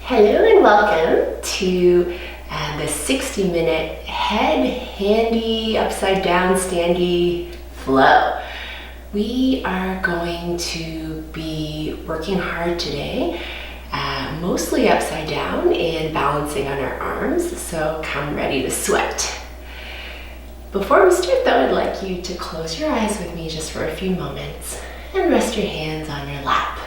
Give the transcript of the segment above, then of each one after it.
Hello and welcome to the 60-minute head handy upside down standy flow. We are going to be working hard today, mostly upside down and balancing on our arms, so come ready to sweat. Before we start though, I'd like you to close your eyes with me just for a few moments and rest your hands on your lap.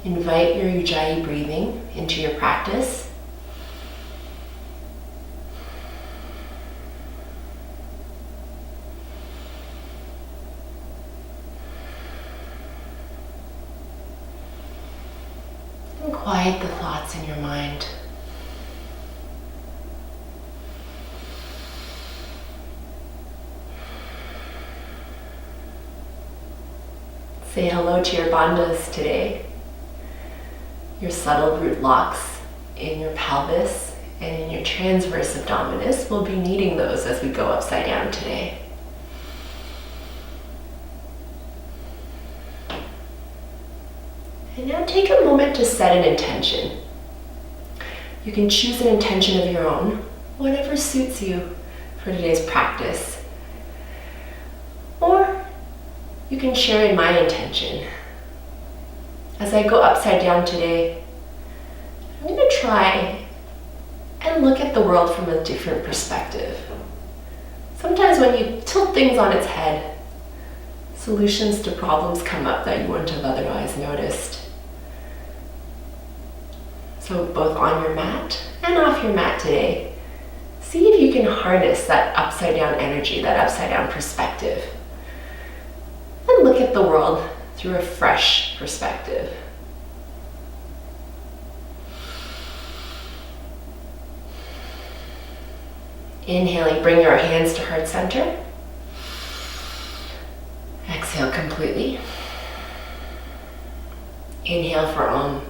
Invite your Ujjayi breathing into your practice. And quiet the thoughts in your mind. Say hello to your bandhas today. Your subtle root locks in your pelvis and in your transverse abdominis. We'll be needing those as we go upside down today. And now take a moment to set an intention. You can choose an intention of your own, whatever suits you for today's practice. Or you can share in my intention. As I go upside down today, I'm going to try and look at the world from a different perspective. Sometimes when you tilt things on its head, solutions to problems come up that you wouldn't have otherwise noticed. So both on your mat and off your mat today, see if you can harness that upside down energy, that upside down perspective, and look at the world through a fresh perspective. Inhaling, bring your hands to heart center. Exhale completely. Inhale for Om.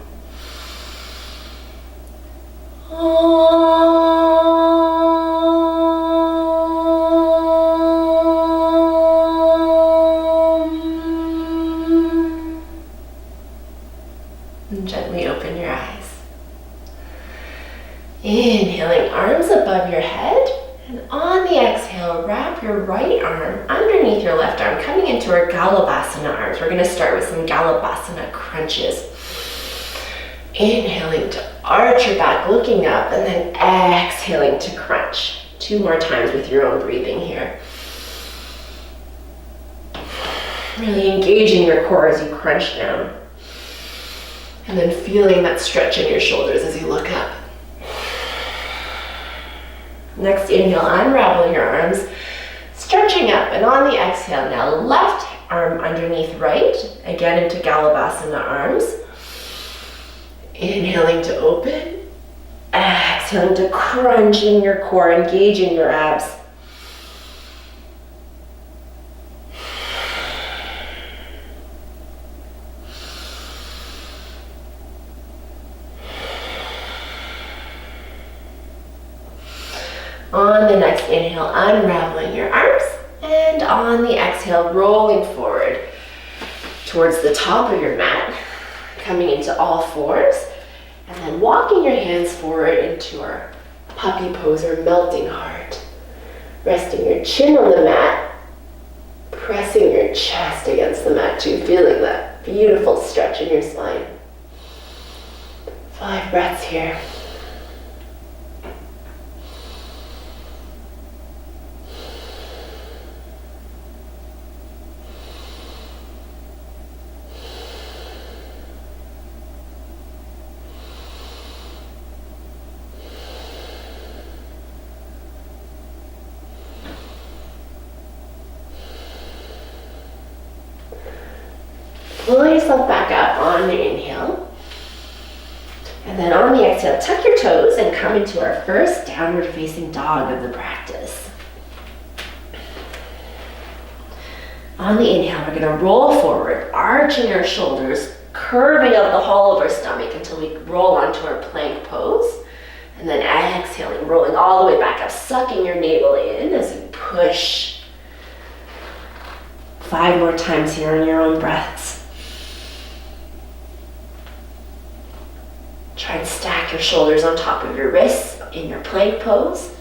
And gently open your eyes. Inhaling, arms above your head, and on the exhale, wrap your right arm underneath your left arm, coming into our Galabasana arms. We're going to start with some Galabasana crunches. Inhaling to arch your back, looking up, and then exhaling to crunch. 2 more times with your own breathing here. Really engaging your core as you crunch down. And then feeling that stretch in your shoulders as you look up. Next inhale, unravel your arms, stretching up, and on the exhale now, left arm underneath right, again into Galabasana arms. Inhaling to open, exhaling to crunch in your core, engage in your abs. On the next inhale, unraveling your arms, and on the exhale, rolling forward towards the top of your mat, coming into all fours, and then walking your hands forward into our puppy pose or melting heart. Resting your chin on the mat, pressing your chest against the mat too, feeling that beautiful stretch in your spine. 5 breaths here. Pull yourself back up on your inhale. And then on the exhale, tuck your toes and come into our first downward facing dog of the practice. On the inhale, we're going to roll forward, arching our shoulders, curving out the hollow of our stomach until we roll onto our plank pose. And then exhaling, rolling all the way back up, sucking your navel in as you push. 5 more times here on your own breaths. Try and stack your shoulders on top of your wrists in your plank pose.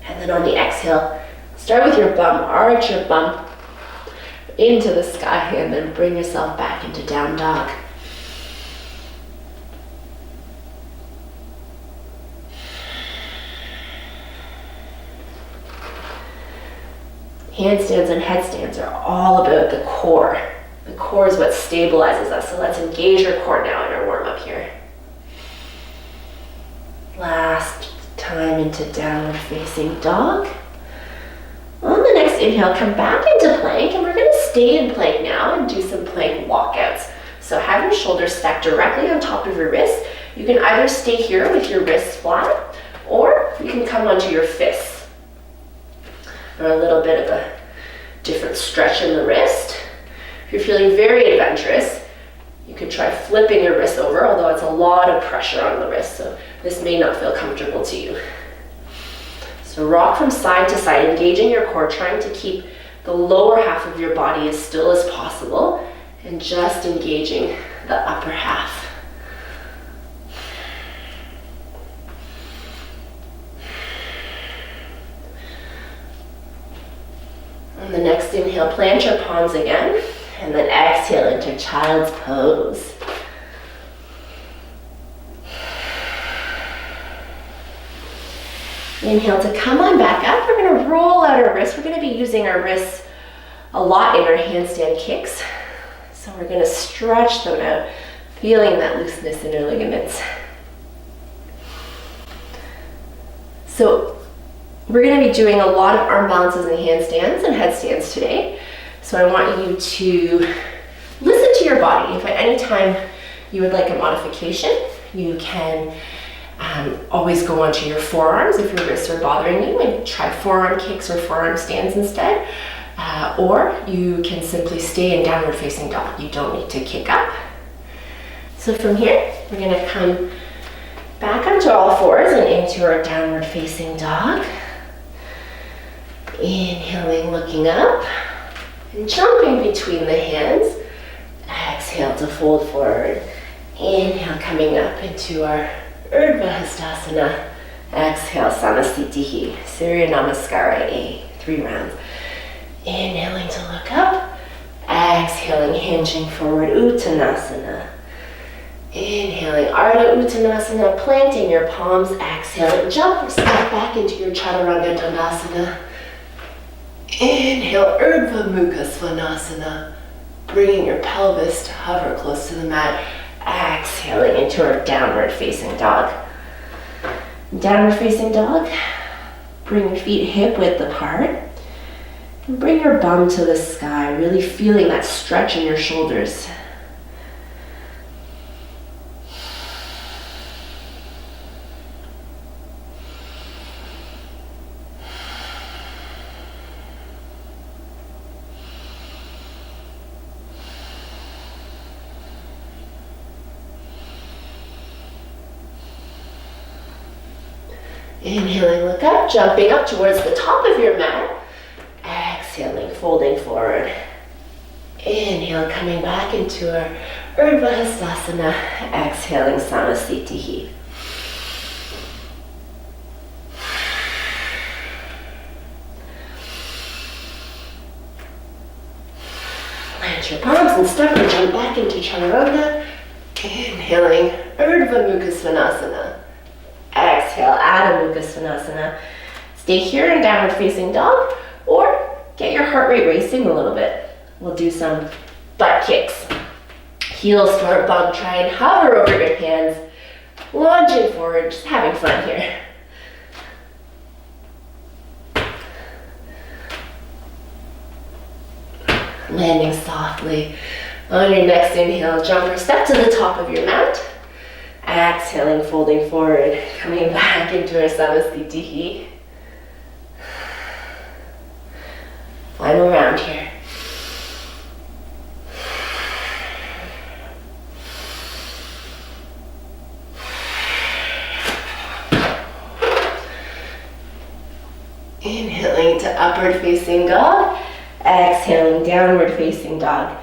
And then on the exhale, start with your bum, arch your bum into the sky, and then bring yourself back into down dog. Handstands and headstands are all about the core. The core is what stabilizes us, so let's engage your core now in our warm-up here. Last time into downward facing dog. On the next inhale, come back into plank, and we're going to stay in plank now and do some plank walkouts. So have your shoulders stacked directly on top of your wrists. You can either stay here with your wrists flat, or you can come onto your fists. Or a little bit of a different stretch in the wrist. If you're feeling very adventurous, you could try flipping your wrist over, although it's a lot of pressure on the wrist, so this may not feel comfortable to you. So rock from side to side, engaging your core, trying to keep the lower half of your body as still as possible, and just engaging the upper half. On the next inhale, plant your palms again, and then exhale into child's pose. Inhale to come on back up. We're going to roll out our wrists. We're going to be using our wrists a lot in our handstand kicks. So we're going to stretch them out, feeling that looseness in our ligaments. So we're going to be doing a lot of arm balances and handstands and headstands today. So I want you to listen to your body. If at any time you would like a modification, you can always go onto your forearms if your wrists are bothering you and try forearm kicks or forearm stands instead. Or you can simply stay in downward facing dog. You don't need to kick up. So from here, we're going to come back onto all fours and into our downward facing dog. Inhaling, looking up, and jumping between the hands. Exhale to fold forward. Inhale, coming up into our Urdhva Hastasana. Exhale, Samasthiti, Surya Namaskara A, 3 rounds. Inhaling to look up. Exhaling, hinging forward, Uttanasana. Inhaling, Ardha Uttanasana, planting your palms. Exhale, jump or step back into your Chaturanga Dandasana. Inhale, Urdhva Mukha Svanasana, bringing your pelvis to hover close to the mat. Exhaling into our downward facing dog. Downward facing dog, bring your feet hip width apart. And bring your bum to the sky, really feeling that stretch in your shoulders. Inhaling, look up, jumping up towards the top of your mat. Exhaling, folding forward. Inhale, coming back into our Urdhva Hastasana. Exhaling, Samasthiti. Plant your palms and start to jump back into Chaturanga. Inhaling, Urdhva Mukha Svanasana. Exhale, Adho Mukha Svanasana. Stay here in downward facing dog, or get your heart rate racing a little bit. We'll do some butt kicks. Heels to our bum, try and hover over your hands, lunging forward, just having fun here. Landing softly. On your next inhale, jump or step to the top of your mat. Exhaling, folding forward, coming back into our Samasthiti. Final round here. Inhaling to upward facing dog. Exhaling, downward facing dog.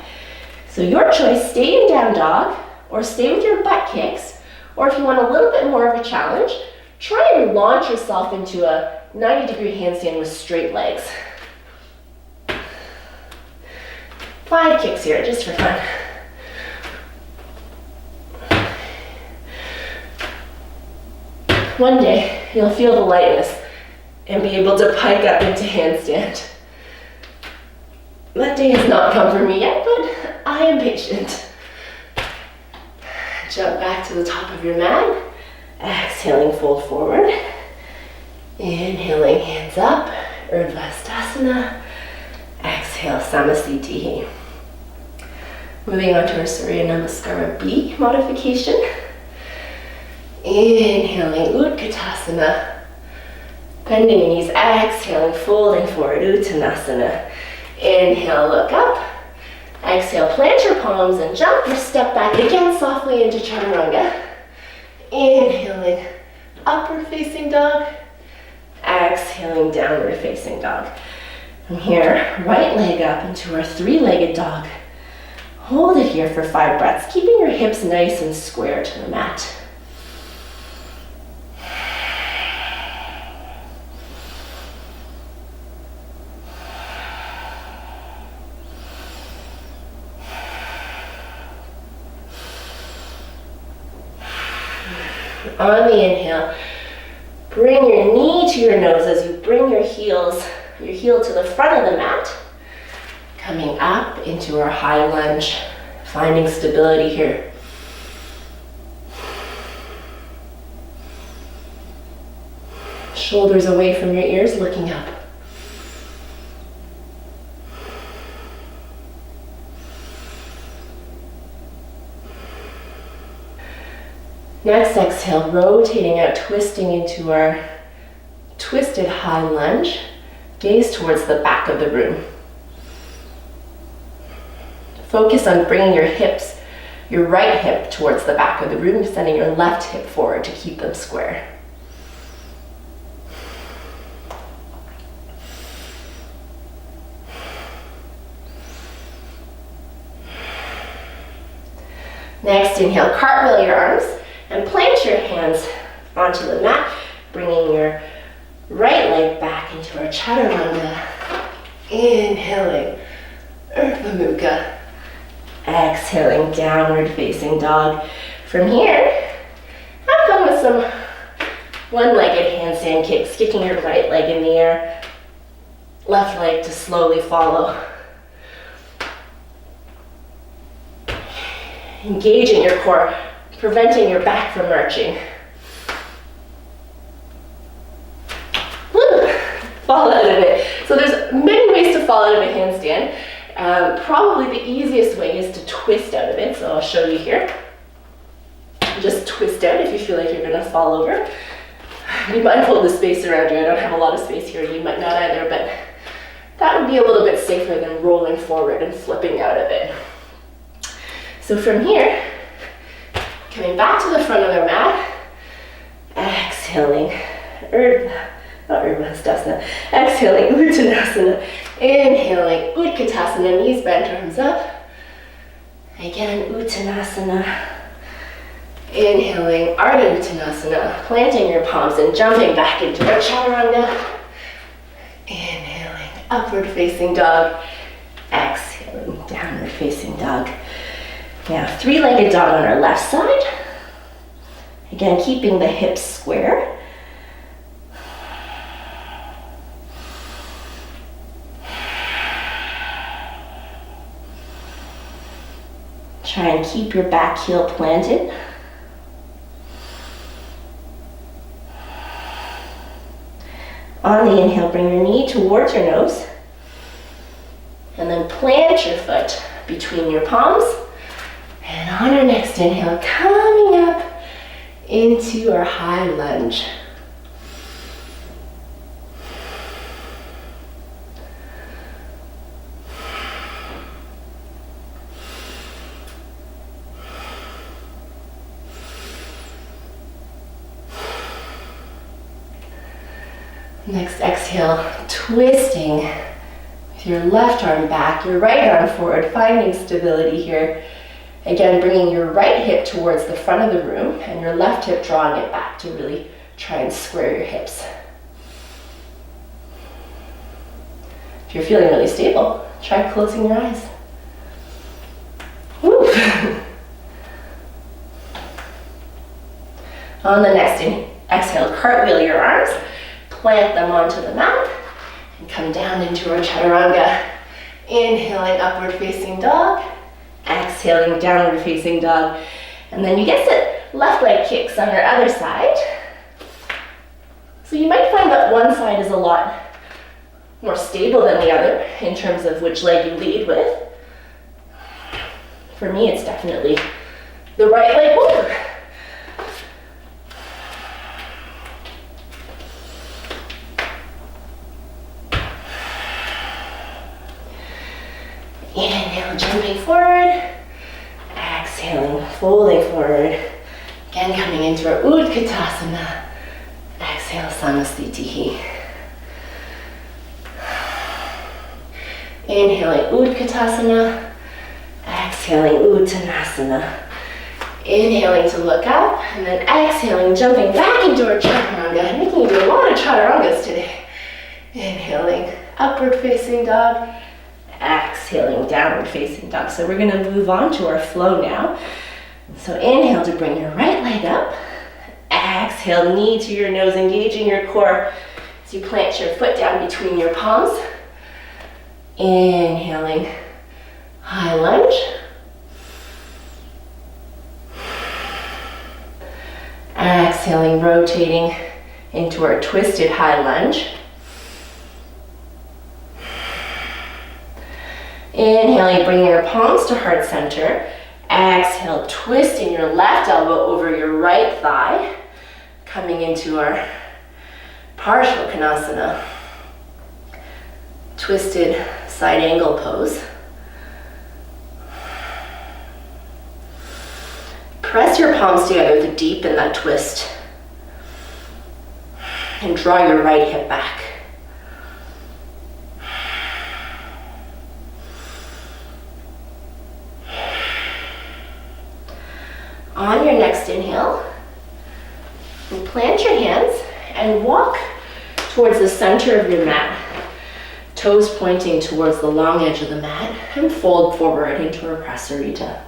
So your choice, stay in down dog or stay with your butt kicks, or if you want a little bit more of a challenge, try and launch yourself into a 90-degree handstand with straight legs. 5 kicks here, just for fun. One day, you'll feel the lightness and be able to pike up into handstand. That day has not come for me yet, but I am patient. Jump back to the top of your mat. Exhaling, fold forward. Inhaling, hands up. Urdhva Hastasana. Exhale, Samasthiti. Moving on to our Surya Namaskara B modification. Inhaling, Utkatasana. Bending your knees, exhaling, folding forward, Uttanasana. Inhale, look up. Exhale, plant your palms and jump or step back again softly into Chaturanga. Inhaling, upward facing dog. Exhaling, downward facing dog. From here, right leg up into our 3-legged dog. Hold it here for 5 breaths, keeping your hips nice and square to the mat. On the inhale, bring your knee to your nose as you bring your heel to the front of the mat. Coming up into our high lunge, finding stability here. Shoulders away from your ears, looking up. Next exhale, rotating out, twisting into our twisted high lunge. Gaze towards the back of the room. Focus on bringing your hips, your right hip towards the back of the room, sending your left hip forward to keep them square. Next, inhale, cartwheel your arms and plant your hands onto the mat, bringing your right leg back into our Chaturanga. Inhaling, Urdhva Mukha. Exhaling, downward facing dog. From here, have fun with some one-legged handstand kicks, kicking your right leg in the air, left leg to slowly follow. Engaging your core, preventing your back from arching. Woo! Fall out of it. So there's many ways to fall out of a handstand. Probably the easiest way is to twist out of it, so I'll show you here. Just twist out if you feel like you're gonna fall over. Be mindful of the space around you. I don't have a lot of space here, you might not either, but that would be a little bit safer than rolling forward and flipping out of it. So from here, coming back to the front of the mat, exhaling, not Urdhva Hastasana, exhaling, Uttanasana, inhaling, Utkatasana, knees bent, arms up. Again, Uttanasana. Inhaling, Ardha Uttanasana, planting your palms and jumping back into our Chaturanga. Inhaling, upward facing dog. Exhaling, downward facing dog. Now, 3-legged dog on our left side. Again, keeping the hips square. Try and keep your back heel planted. On the inhale, bring your knee towards your nose. And then plant your foot between your palms. And on our next inhale, coming up into our high lunge. Next exhale, twisting with your left arm back, your right arm forward, finding stability here. Again, bringing your right hip towards the front of the room and your left hip drawing it back to really try and square your hips. If you're feeling really stable, try closing your eyes. Woo. On the next exhale, cartwheel your arms, plant them onto the mat, and come down into our chaturanga. Inhaling, upward facing dog. Exhaling, downward facing dog. And then you guessed it, left leg kicks on your other side. So you might find that one side is a lot more stable than the other in terms of which leg you lead with. For me, it's definitely the right leg. Woo. Inhale, jumping forward. Exhaling, folding forward. Again, coming into our Utkatasana. Exhale, Samasthiti. Inhaling, Utkatasana. Exhaling, Uttanasana. Inhaling to look up, and then exhaling, jumping back into our chaturanga, making you do a lot of chaturangas today. Inhaling, upward facing dog. Exhaling, downward facing dog. So we're going to move on to our flow now. So inhale to bring your right leg up. Exhale, knee to your nose, engaging your core as you plant your foot down between your palms. Inhaling, high lunge. Exhaling, rotating into our twisted high lunge. Inhaling, bringing your palms to heart center. Exhale, twisting your left elbow over your right thigh. Coming into our Partial Konasana. Twisted side angle pose. Press your palms together to deepen that twist. And draw your right hip back. On your next inhale, plant your hands and walk towards the center of your mat. Toes pointing towards the long edge of the mat, and fold forward into a Prasarita.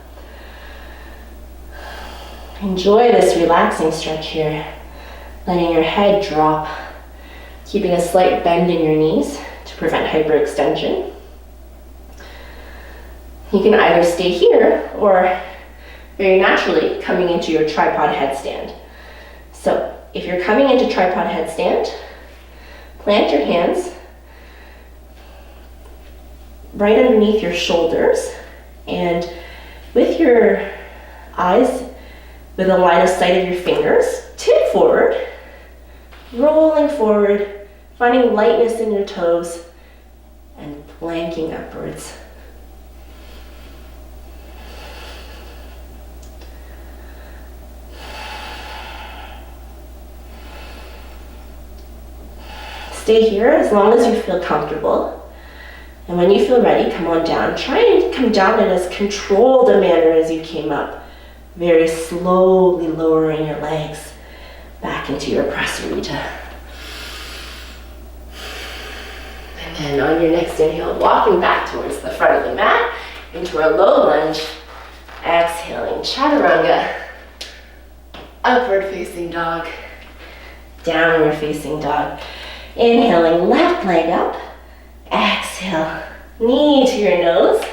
Enjoy this relaxing stretch here, letting your head drop, keeping a slight bend in your knees to prevent hyperextension. You can either stay here or very naturally coming into your tripod headstand. So if you're coming into tripod headstand, plant your hands right underneath your shoulders, and with your eyes with a line of sight of your fingers, tip forward, rolling forward, finding lightness in your toes, and planking upwards. Stay here as long as you feel comfortable. And when you feel ready, come on down. Try and come down in as controlled a manner as you came up. Very slowly lowering your legs back into your Prasarita. And then on your next inhale, walking back towards the front of the mat into our low lunge. Exhaling, chaturanga. Upward facing dog. Downward facing dog. Inhaling, left leg up. Exhale, knee to your nose.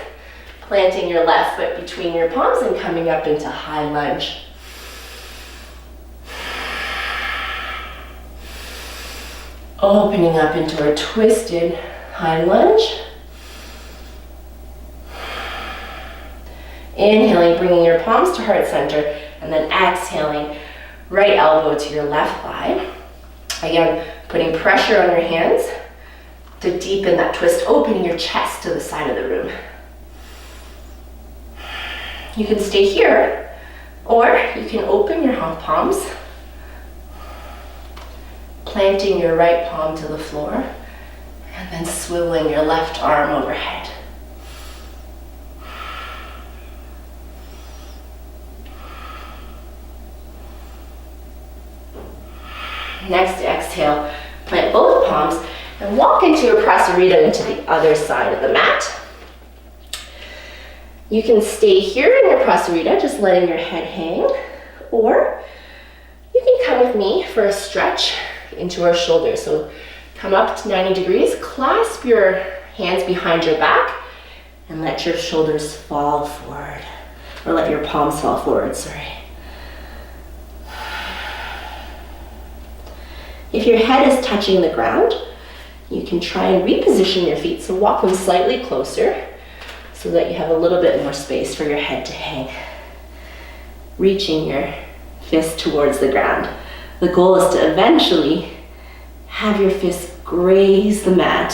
Planting your left foot between your palms and coming up into high lunge. Opening up into a twisted high lunge. Inhaling, bringing your palms to heart center, and then exhaling, right elbow to your left thigh. Again, putting pressure on your hands to deepen that twist, opening your chest to the side of the room. You can stay here, or you can open your palms, planting your right palm to the floor, and then swiveling your left arm overhead. Next, exhale, plant both palms and walk into your prasarita into the other side of the mat. You can stay here in your prasarita, just letting your head hang, or you can come with me for a stretch into our shoulders. So come up to 90 degrees, clasp your hands behind your back, and let your shoulders fall forward, or let your palms fall forward, sorry. If your head is touching the ground, you can try and reposition your feet, so walk them slightly closer so that you have a little bit more space for your head to hang. Reaching your fist towards the ground. The goal is to eventually have your fist graze the mat.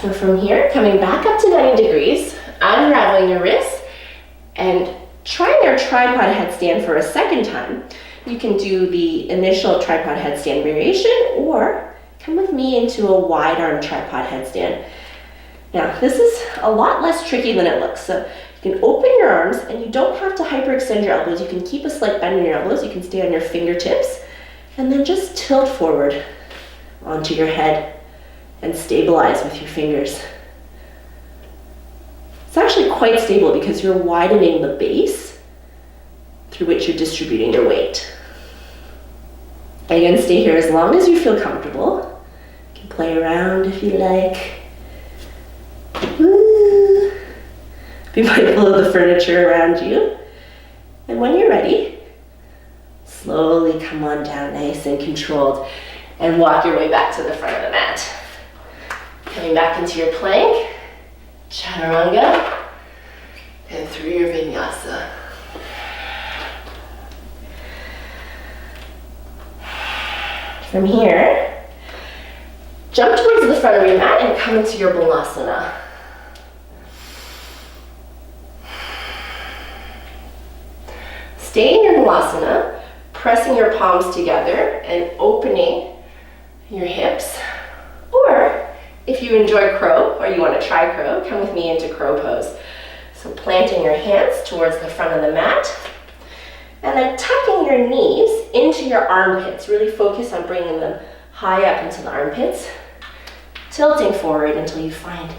So from here, coming back up to 90 degrees, unraveling your wrists, and trying your tripod headstand for a second time. You can do the initial tripod headstand variation, or come with me into a wide arm tripod headstand. Now, this is a lot less tricky than it looks. So you can open your arms, and you don't have to hyperextend your elbows. You can keep a slight bend in your elbows. You can stay on your fingertips, and then just tilt forward onto your head and stabilize with your fingers. It's actually quite stable because you're widening the base through which you're distributing your weight. Again, stay here as long as you feel comfortable. You can play around if you like. Woo. Be mindful of the furniture around you. And when you're ready, slowly come on down, nice and controlled, and walk your way back to the front of the mat. Coming back into your plank, chaturanga, and through your vinyasa. From here, jump towards the front of your mat and come into your balasana. Stay in your balasana, pressing your palms together and opening your hips. Or if you enjoy crow, or you want to try crow, come with me into crow pose. So planting your hands towards the front of the mat, and then tucking your knees into your armpits. Really focus on bringing them high up into the armpits, tilting forward until you find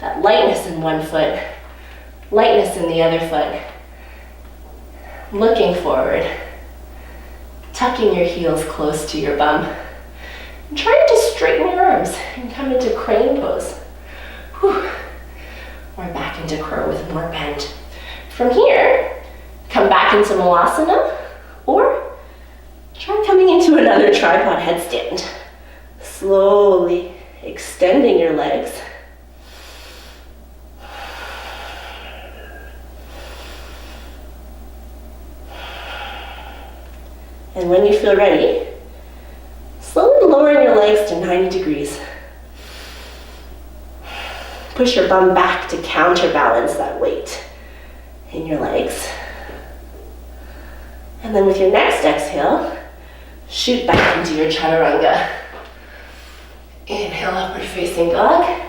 that lightness in one foot, lightness in the other foot. Looking forward, tucking your heels close to your bum. And try to straighten your arms and come into crane pose. Whew. Or back into crow with more bend. From here, come back into malasana, or try coming into another tripod headstand. Slowly extending your legs. And when you feel ready, slowly lowering your legs to 90 degrees. Push your bum back to counterbalance that weight in your legs. And then with your next exhale, shoot back into your chaturanga. Inhale, upward facing dog.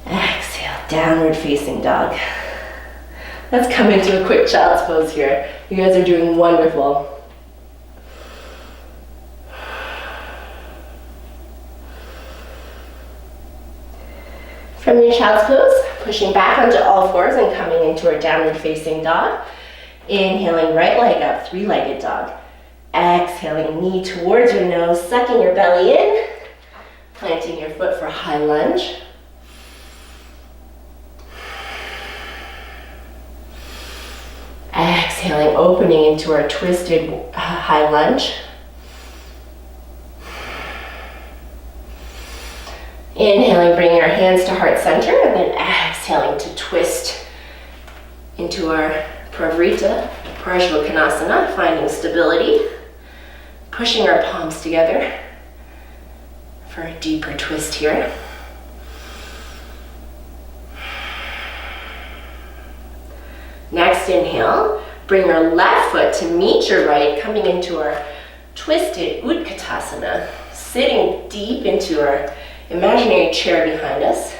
Exhale, downward facing dog. Let's come into a quick child's pose here. You guys are doing wonderful. From your child's pose, pushing back onto all fours and coming into our downward facing dog. Inhaling, right leg up, three-legged dog. Exhaling, knee towards your nose, sucking your belly in. Planting your foot for high lunge. Exhaling, opening into our twisted high lunge. Inhaling, bringing our hands to heart center, and then exhaling to twist into our Pravrita, Parshvakonasana, finding stability, pushing our palms together for a deeper twist here. Next inhale, bring your left foot to meet your right, coming into our twisted Utkatasana, sitting deep into our imaginary chair behind us.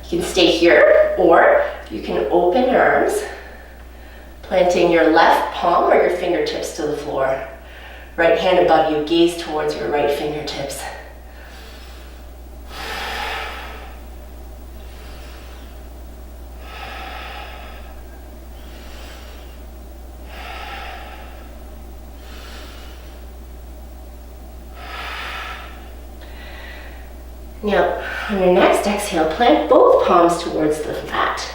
You can stay here, or you can open your arms, planting your left palm or your fingertips to the floor. Right hand above you, gaze towards your right fingertips. Now, on your next exhale, plant both palms towards the mat.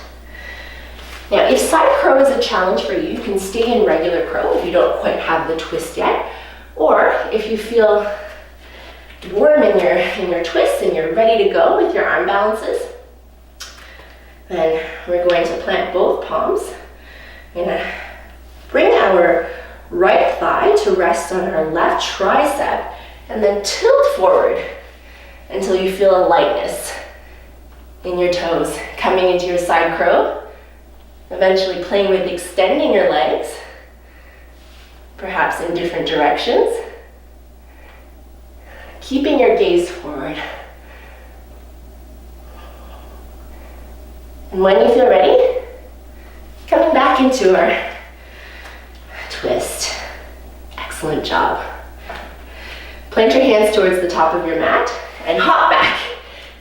Now, if side crow is a challenge for you, you can stay in regular crow if you don't quite have the twist yet. Or if you feel warm in your twists and you're ready to go with your arm balances, then we're going to plant both palms. We're going to bring our right thigh to rest on our left tricep and then tilt forward until you feel a lightness in your toes, coming into your side crow, eventually playing with extending your legs, perhaps in different directions, keeping your gaze forward. And when you feel ready, coming back into our twist. Excellent job. Plant your hands towards the top of your mat and hop back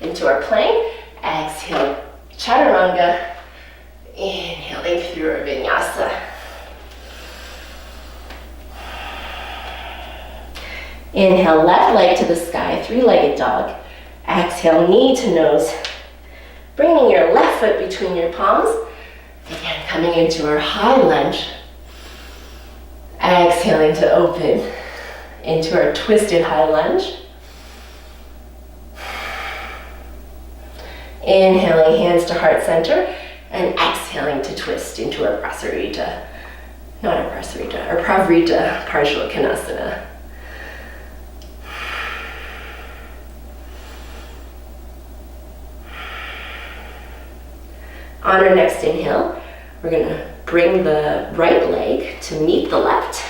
into our plank. Exhale, chaturanga. Inhaling through our vinyasa. Inhale, left leg to the sky, three-legged dog. Exhale, knee to nose. Bringing your left foot between your palms. Again, coming into our high lunge. Exhaling to open into our twisted high lunge. Inhaling, hands to heart center, and exhaling to twist into our Pravrita, partial Konasana. On our next inhale, we're going to bring the right leg to meet the left,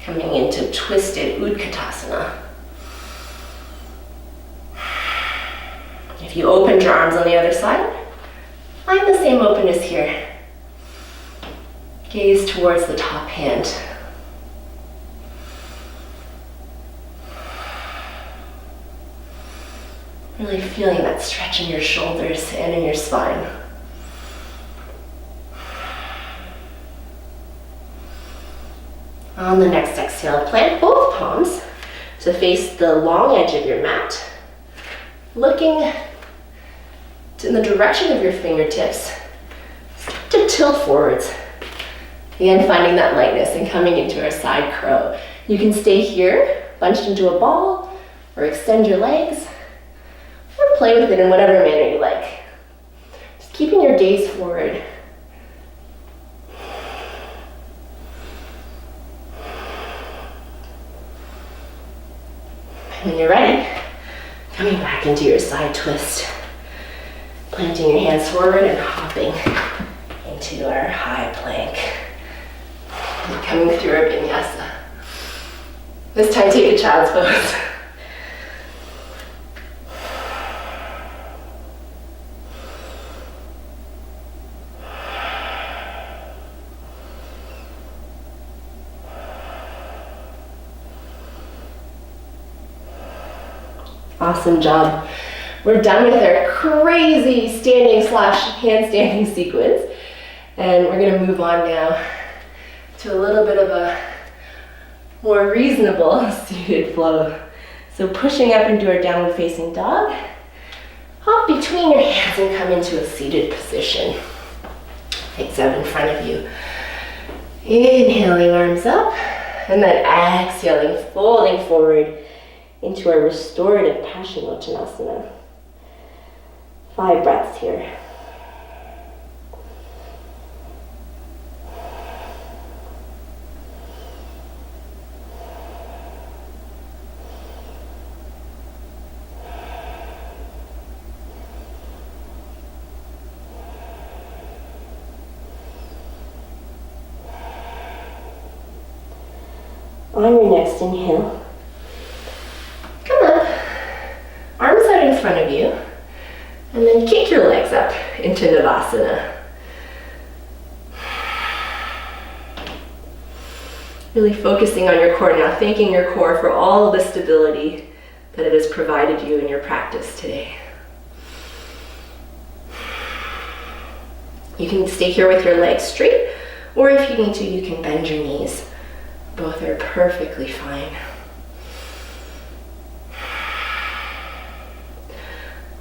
coming into twisted Utkatasana. If you opened your arms on the other side, find the same openness here. Gaze towards the top hand. Really feeling that stretch in your shoulders and in your spine. On the next exhale, plant both palms to face the long edge of your mat, looking in the direction of your fingertips. Start to tilt forwards. Again, finding that lightness and coming into our side crow. You can stay here, bunched into a ball, or extend your legs, or play with it in whatever manner you like. Just keeping your gaze forward. When you're ready, coming back into your side twist. Planting your hands forward and hopping into our high plank. And coming through our vinyasa. This time take a child's pose. Awesome job. We're done with our crazy standing / handstanding sequence. And we're gonna move on now to a little bit of a more reasonable seated flow. So pushing up into our downward facing dog, hop between your hands and come into a seated position. Legs out in front of you. Inhaling, arms up, and then exhaling, folding forward into our restorative Paschimottanasana. 5 breaths here. On your next inhale, come up, arms out in front of you, and then kick your legs up into Navasana. Really focusing on your core now, thanking your core for all the stability that it has provided you in your practice today. You can stay here with your legs straight, or if you need to, you can bend your knees. Both are perfectly fine.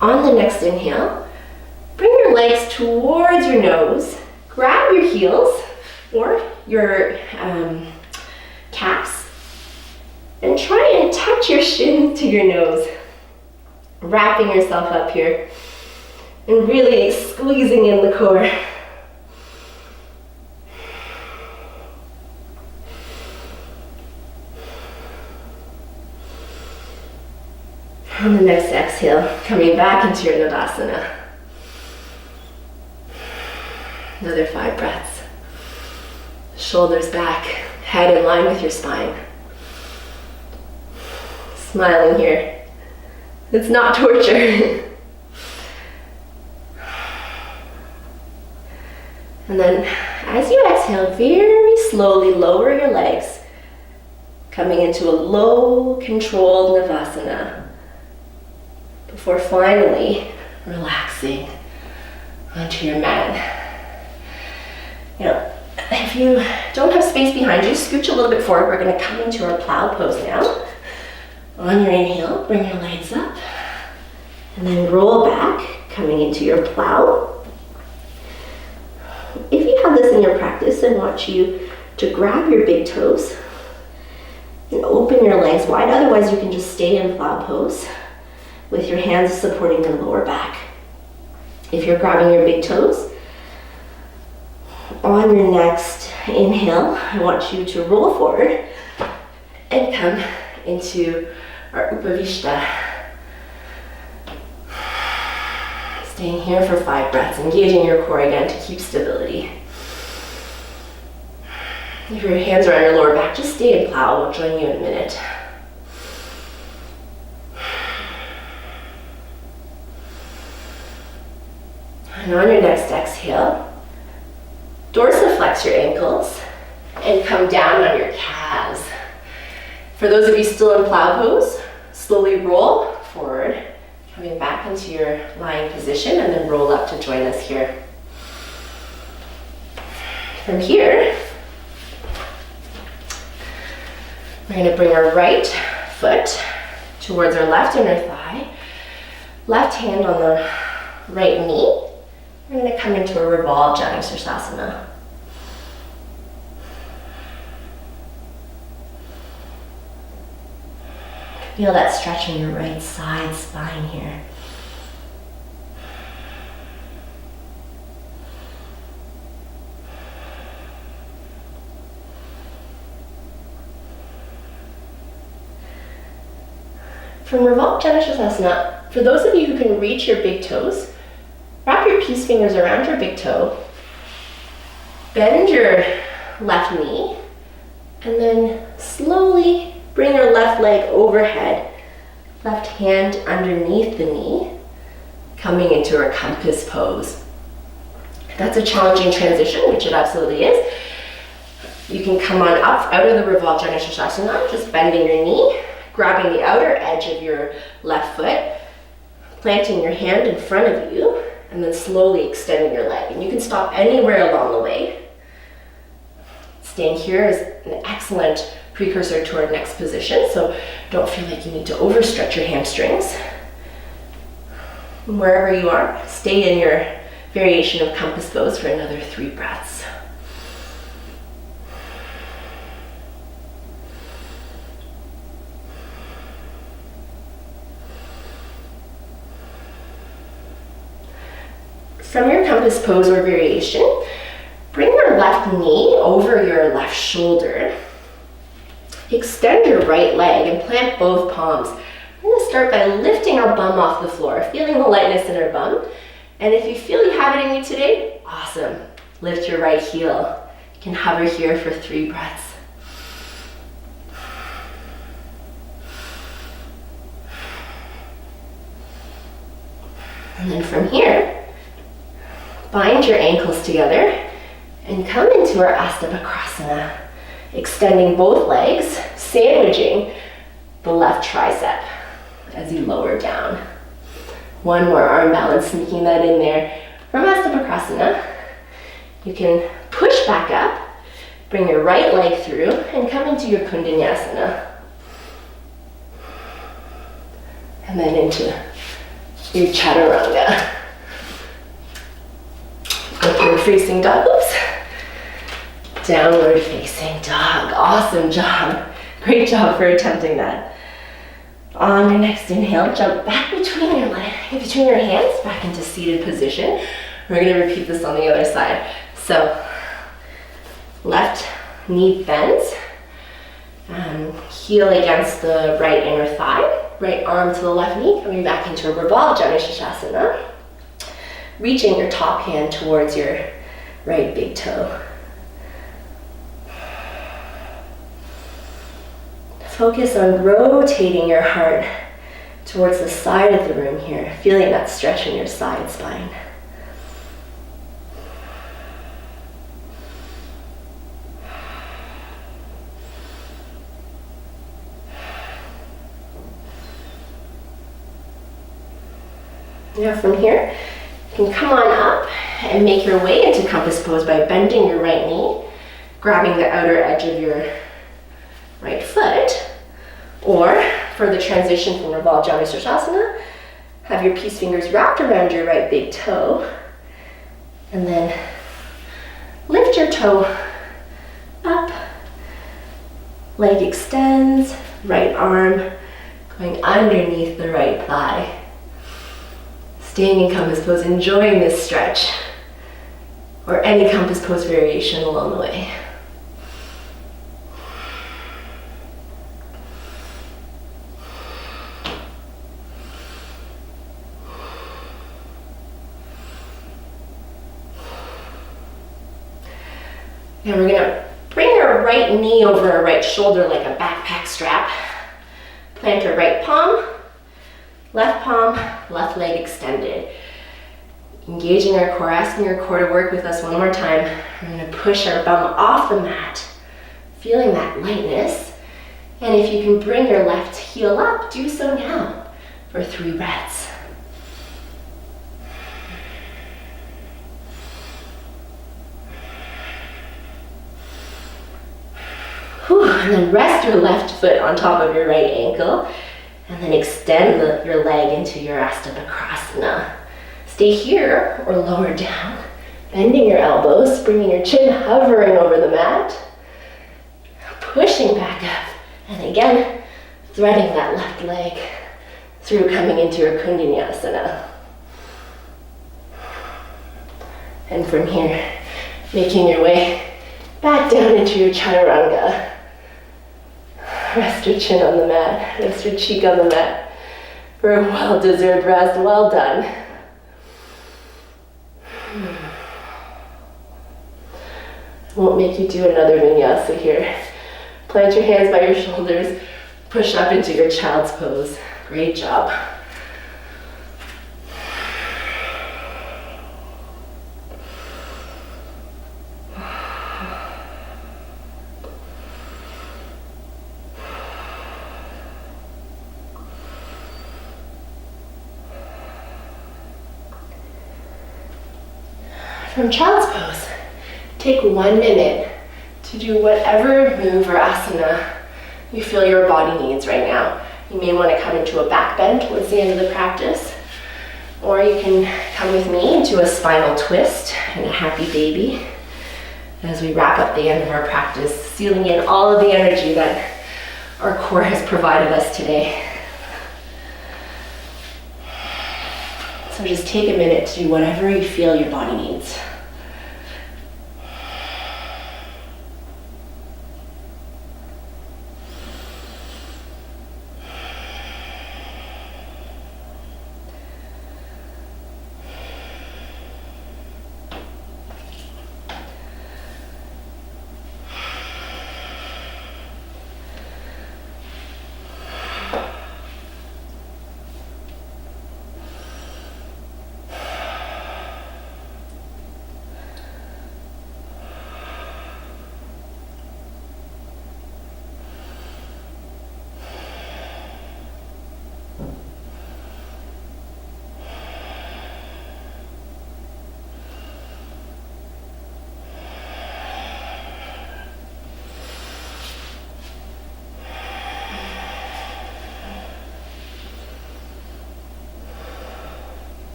On the next inhale, bring your legs towards your nose, grab your heels or your calves, and try and touch your shin to your nose, wrapping yourself up here and really squeezing in the core. On the next exhale, coming back into your Navasana. Another 5 breaths. Shoulders back, head in line with your spine. Smiling here. It's not torture. And then as you exhale, very slowly lower your legs, coming into a low controlled Navasana, before finally relaxing onto your mat. You know, if you don't have space behind you, scooch a little bit forward. We're going to come into our plow pose now. On your inhale, bring your legs up, and then roll back, coming into your plow. If you have this in your practice, I want you to grab your big toes and open your legs wide. Otherwise, you can just stay in plow pose with your hands supporting your lower back. If you're grabbing your big toes, on your next inhale, I want you to roll forward and come into our Upavishta. Staying here for 5 breaths, engaging your core again to keep stability. If your hands are on your lower back, just stay in plow. We'll join you in a minute. And on your next exhale, dorsiflex your ankles and come down on your calves. For those of you still in plow pose, slowly roll forward, coming back into your lying position, and then roll up to join us here. From here, we're going to bring our right foot towards our left inner thigh, left hand on the right knee. We're going to come into a revolved Janushirasana. Feel that stretch in your right side spine here. From revolved Janushirasana, for those of you who can reach your big toes, wrap your peace fingers around your big toe, bend your left knee, and then slowly bring your left leg overhead, left hand underneath the knee, coming into our compass pose. That's a challenging transition, which it absolutely is. You can come on up out of the revolved Janushirasana, just bending your knee, grabbing the outer edge of your left foot, planting your hand in front of you, and then slowly extending your leg. And you can stop anywhere along the way. Staying here is an excellent precursor to our next position, so don't feel like you need to overstretch your hamstrings. Wherever you are, stay in your variation of compass pose for another 3 breaths. From your compass pose or variation, bring your left knee over your left shoulder. Extend your right leg and plant both palms. We're going to start by lifting our bum off the floor, feeling the lightness in our bum. And if you feel you have it in you today, awesome. Lift your right heel. You can hover here for 3 breaths. And then from here, bind your ankles together and come into our Astaphakrasana, extending both legs, sandwiching the left tricep as you lower down. One more arm balance, sneaking that in there. From Astaphakrasana, you can push back up, bring your right leg through, and come into your Kundanyasana. And then into your Chaturanga. Upward facing dog, oops. Downward facing dog, awesome job. Great job for attempting that. On your next inhale, jump back between your hands, back into seated position. We're gonna repeat this on the other side. So, left knee bends, heel against the right inner thigh, right arm to the left knee, coming back into a revolved Janu Shasana. Reaching your top hand towards your right big toe. Focus on rotating your heart towards the side of the room here, feeling that stretch in your side spine. Now from here, you can come on up and make your way into compass pose by bending your right knee, grabbing the outer edge of your right foot, or for the transition from revolved Janu Sirsasana, have your peace fingers wrapped around your right big toe, and then lift your toe up, leg extends, right arm going underneath the right thigh. Staying in compass pose, enjoying this stretch, or any compass pose variation along the way. Now we're gonna bring our right knee over our right shoulder like a backpack strap. Plant our right palm, left leg extended. Engaging our core, asking our core to work with us one more time. We're gonna push our bum off the mat, feeling that lightness. And if you can bring your left heel up, do so now for 3 breaths. And then rest your left foot on top of your right ankle, and then extend your leg into your Astaphakrasana. Stay here or lower down, bending your elbows, bringing your chin hovering over the mat, pushing back up, and again, threading that left leg through, coming into your Kundanyasana. And from here, making your way back down into your Chaturanga. Rest your chin on the mat, rest your cheek on the mat for a well-deserved rest. Well done. Won't make you do another vinyasa here. Plant your hands by your shoulders, push up into your child's pose. Great job. From child's pose, take 1 minute to do whatever move or asana you feel your body needs right now. You may want to come into a back bend towards the end of the practice, or you can come with me into a spinal twist and a happy baby as we wrap up the end of our practice, sealing in all of the energy that our core has provided us today. So just take a minute to do whatever you feel your body needs.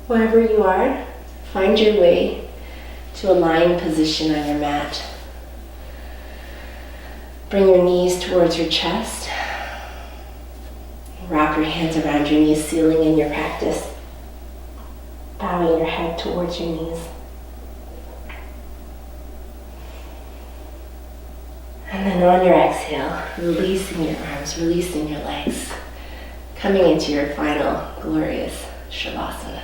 Wherever you are, find your way to a lying position on your mat. Bring your knees towards your chest. Wrap your hands around your knees, sealing in your practice. Bowing your head towards your knees. And then on your exhale, releasing your arms, releasing your legs, coming into your final glorious Shavasana.